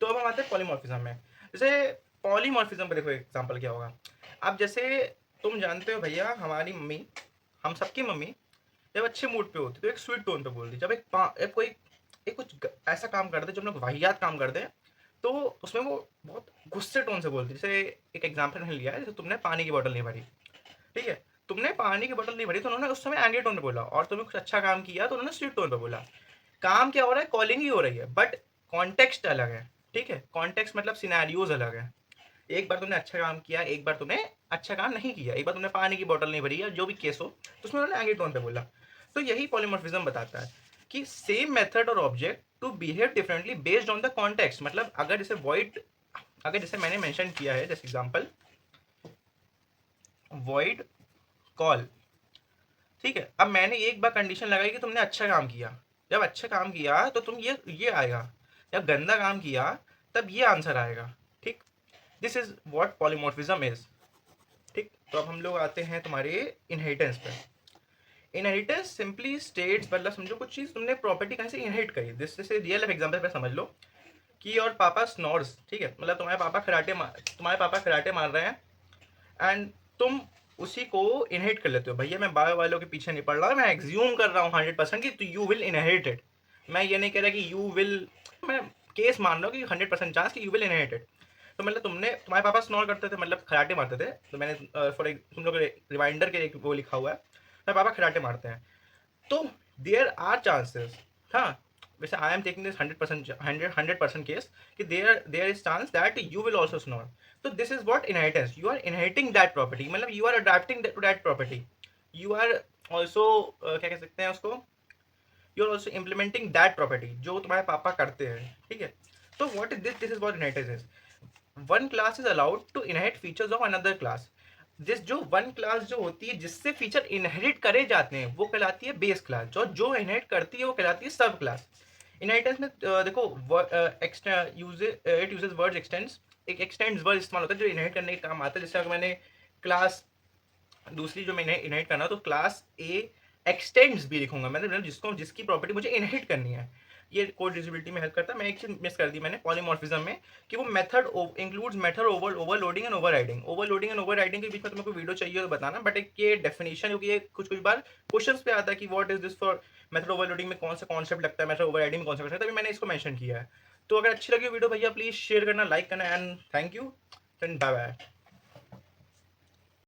तो अब हम आते हैं पॉलीमॉर्फिज्म में। जैसे पॉलीमॉर्फिज्म का देखो एग्जांपल क्या होगा। अब जैसे तुम जानते हो भैया, हमारी मम्मी, हम सबकी मम्मी जब अच्छे मूड पे होती है तो एक स्वीट टोन पे बोलती है। जब एक कोई एक कुछ ऐसा काम कर दे, जब लोग वाहियात काम कर दे, तो उसमें वो बहुत गुस्से टोन से बोलती है। जैसे एक एग्जांपल मैंने लिया है, जैसे तुमने पानी की बोतल नहीं भरी, ठीक है, तुमने पानी की बोतल नहीं भरी तो उन्होंने उस समय एंग्री टोन पे बोला, और तुमने कुछ अच्छा काम किया तो उन्होंने स्वीट टोन पे बोला। काम क्या हो रहा है, कॉलिंग ही हो रही है, बट कॉन्टेक्स्ट अलग है। ठीक है, कॉन्टेक्स्ट मतलब सिनेरियोज अलग है। एक बार तुमने अच्छा काम किया, एक बार तुमने अच्छा काम नहीं किया, एक बार तुमने पानी की बोतल नहीं भरी या जो भी केस हो, तो उसमें उन्होंने एंग्री टोन पे बोला। तो यही पॉलीमॉर्फिज्म बताता है कि सेम मेथड और object to behave differently based on the context. मतलब अगर जैसे वॉइड, अगर जैसे मैंने मेंशन किया है, जैसे एग्जांपल वॉइड कॉल, ठीक है, अब मैंने एक बार कंडीशन लगाई कि तुमने अच्छा काम किया। जब अच्छा काम किया तो तुम ये आएगा, जब गंदा काम किया तब ये आंसर आएगा। ठीक, this is what polymorphism is. ठीक, तो अब हम लोग आते हैं तुम्हारे इनहेरिटेंस पे। इनहेरिटेंस सिंपली स्टेट्स, मतलब समझो कुछ चीज तुमने प्रॉपर्टी कहीं से इनहेरिट करी। दिस जैसे रियल लाइफ एग्जांपल पे समझ लो कि और पापा स्नोर्स, ठीक है, मतलब तुम्हारे पापा कराटे मार रहे हैं, एंड तुम उसी को इनहेरिट कर लेते हो। भैया मैं बायो वालों के पीछे नहीं पड़ रहा, मैं एग्ज्यूम कर रहा हूँ 100% कि यू विल इनहेरिट इट। मैं ये नहीं कह रहा कि यू विल, मैं केस मान रहा हूँ कि 100% चांस कि यू विल इनहेरिट इट। तो मतलब तुम्हारे पापा स्नोर करते थे, मतलब खराटे मारते थे, तो मैंने फॉर तुम लोग रिमाइंडर के एक वो लिखा हुआ है, मेरे पापा खराटे मारते हैं। तो देयर आर चांसेस, हाँ, वैसे I am taking this 100% case कि there is chance that you will also snore. तो this is what inheritance, you are inheriting that property, मतलब you are adapting to that property. You are also क्या कह सकते हैं उसको, you are also implementing that property जो तुम्हारे पापा करते हैं। ठीक है, तो what is this is what inheritance is. One class is allowed to inherit features of another class. जिस जो वन क्लास जो होती है जिससे फीचर इनहेरिट करे जाते हैं वो कहलाती है बेस क्लास, जो जो इनहेरिट करती है वो कहलाती है सब क्लास। इनहेरिटेंस में देखो इट यूजेस वर्ड्स एक्सटेंड्स, एक एक्सटेंड्स वर्ड इस्तेमाल होता है जो इनहेरिट करने के काम आता है। जैसे अगर मैंने क्लास दूसरी जो मैंने इनहेरिट करना तो क्लास ए एक्सटेंड्स भी लिखूंगा, मतलब जिसको जिसकी प्रॉपर्टी मुझे इनहेरिट करनी है। ये कोड डिजिबिलिटी में हेल्प करता है। मैं एक चीज मिस कर दी मैंने पॉलीमॉर्फिज्म में, कि वो method includes method overloading and overriding. Overloading and overriding के बीच में तुमको वीडियो चाहिए तो बताना, बट एक ये डेफिनेशन, क्योंकि ये कुछ कुछ बार क्वेश्चंस पे आता है कि what is this for, method overloading में कौन सा कॉन्सेप्ट लगता है, मेथड ओवरराइडिंग में कौन सा कॉन्सेप्ट, तभी मैंने इसको मेंशन किया है। तो अगर अच्छी लगी वीडियो भैया प्लीज शेयर करना, लाइक करना, and thank you and bye bye.